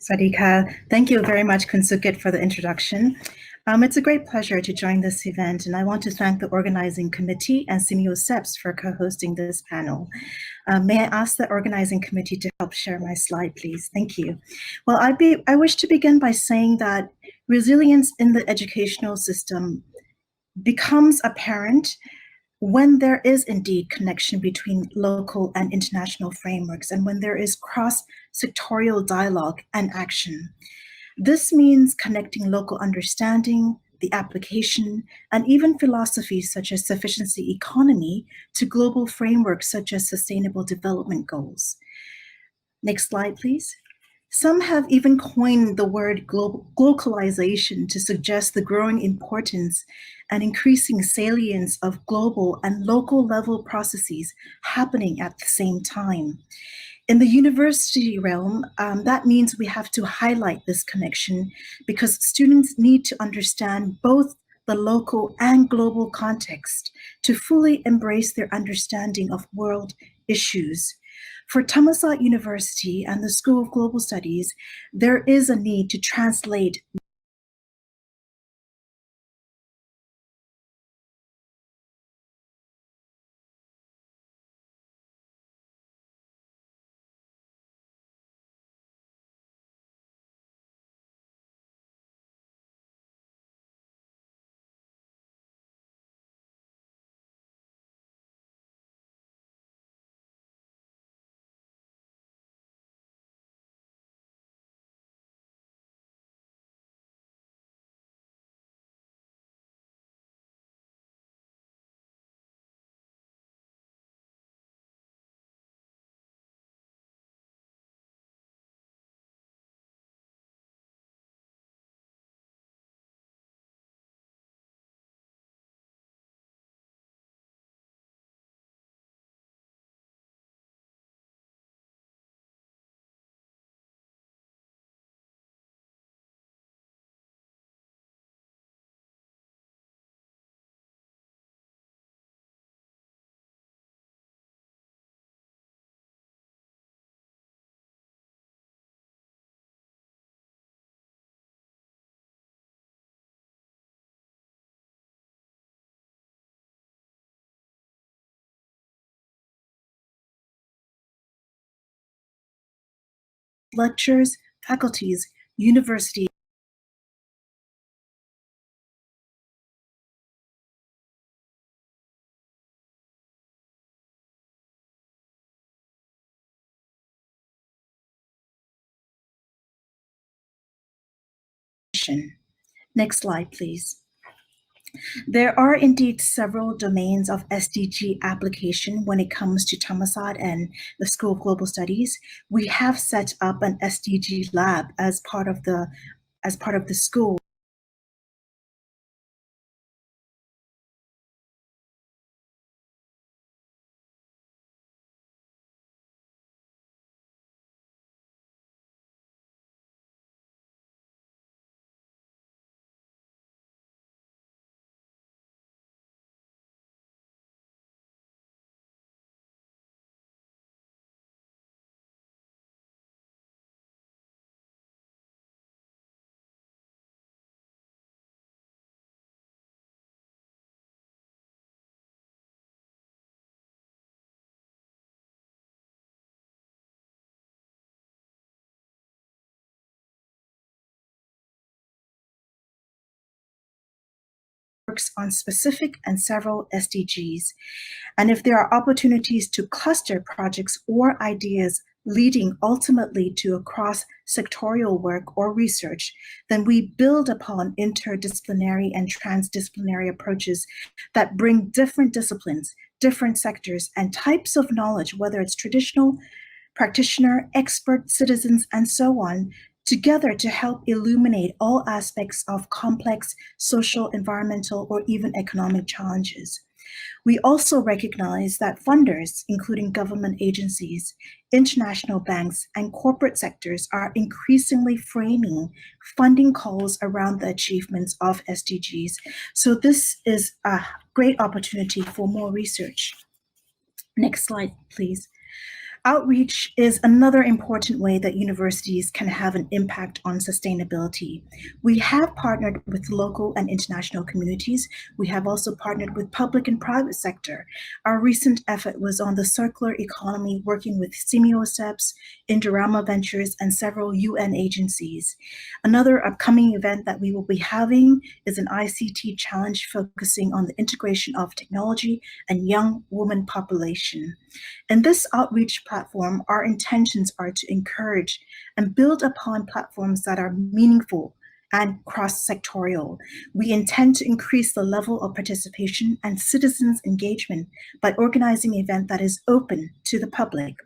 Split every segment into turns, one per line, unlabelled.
Sadika, thank you very much, Kunsukit, for the introduction. It's a great pleasure to join this event, and I want to thank the organizing committee and SEAMEO SEPS for co-hosting this panel. May I ask the organizing committee to help share my slide, please? Thank you. Well, I wish to begin by saying that resilience in the educational system becomes apparent when there is indeed connection between local and international frameworks, and when there is cross-sectorial dialogue and action. This means connecting local understanding, the application, and even philosophies such as sufficiency economy to global frameworks such as sustainable development goals. Next slide, please. Some have even coined the word globalization to suggest the growing importance and increasing salience of global and local level processes happening at the same time. In the university realm, that means we have to highlight this connection because students need to understand both the local and global context to fully embrace their understanding of world issues. For Thammasat University and the School of Global Studies, there is a need to translate lectures, faculties, universities, Next slide, please. There are indeed several domains of SDG application when it comes to Thammasat and the School of Global Studies. We have set up an SDG lab as part of the school. Works on specific and several SDGs. And if there are opportunities to cluster projects or ideas leading ultimately to a cross-sectorial work or research, then we build upon interdisciplinary and transdisciplinary approaches that bring different disciplines, different sectors, and types of knowledge, whether it's traditional, practitioner, expert, citizens, and so on, together to help illuminate all aspects of complex social, environmental, or even economic challenges. We also recognize that funders, including government agencies, international banks, and corporate sectors are increasingly framing funding calls around the achievements of SDGs. So this is a great opportunity for more research. Next slide, please. Outreach is another important way that universities can have an impact on sustainability. We have partnered with local and international communities. We have also partnered with public and private sector. Our recent effort was on the circular economy, working with SEAMEO SEPs, Indorama Ventures, and several UN agencies. Another upcoming event that we will be having is an ICT challenge focusing on the integration of technology and young woman population. In this outreach platform, our intentions are to encourage and build upon platforms that are meaningful and cross-sectorial. We intend to increase the level of participation and citizens' engagement by organizing an event that is open to the public.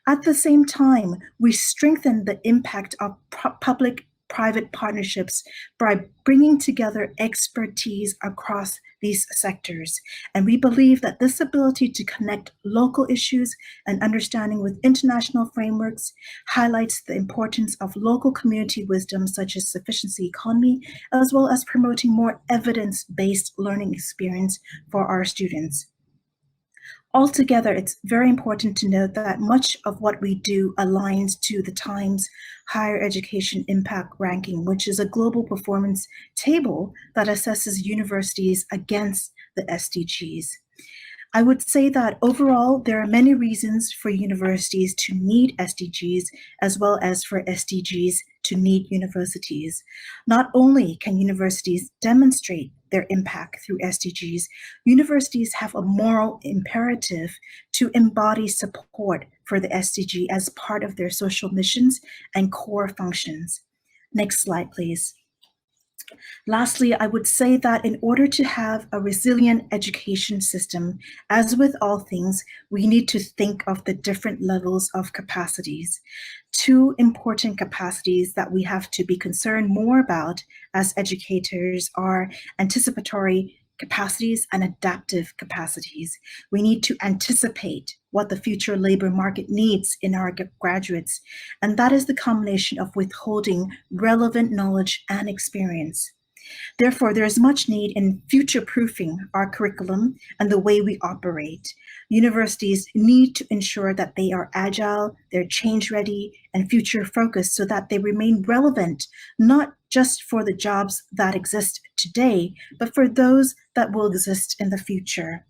At the same time, we strengthen the impact of public-private partnerships by bringing together expertise across these sectors. And we believe that this ability to connect local issues and understanding with international frameworks highlights the importance of local community wisdom, such as sufficiency economy, as well as promoting more evidence-based learning experience for our students. Altogether, it's very important to note that much of what we do aligns to the Times Higher Education Impact Ranking, which is a global performance table that assesses universities against the SDGs. I would say that overall, there are many reasons for universities to need SDGs as well as for SDGs to need universities. Not only can universities demonstrate their impact through SDGs, universities have a moral imperative to embody support for the SDG as part of their social missions and core functions. Next slide, please. Lastly, I would say that in order to have a resilient education system, as with all things, we need to think of the different levels of capacities. Two important capacities that we have to be concerned more about as educators are anticipatory capacities and adaptive capacities. We need to anticipate what the future labor market needs in our graduates, and that is the combination of withholding relevant knowledge and experience. Therefore, there is much need in future-proofing our curriculum and the way we operate. Universities need to ensure that they are agile, they're change-ready, and future-focused so that they remain relevant, not just for the jobs that exist today, but for those that will exist in the future.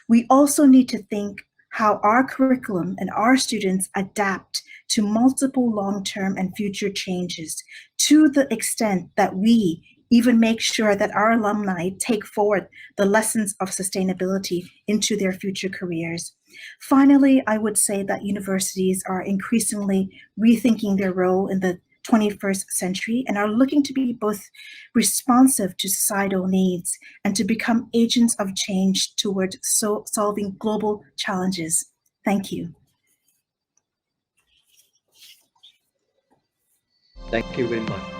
We also need to think how our curriculum and our students adapt to multiple long-term and future changes to the extent that we even make sure that our alumni take forward the lessons of sustainability into their future careers. Finally, I would say that universities are increasingly rethinking their role in the 21st century and are looking to be both responsive to societal needs and to become agents of change towards solving global challenges. Thank you.
Thank you very much.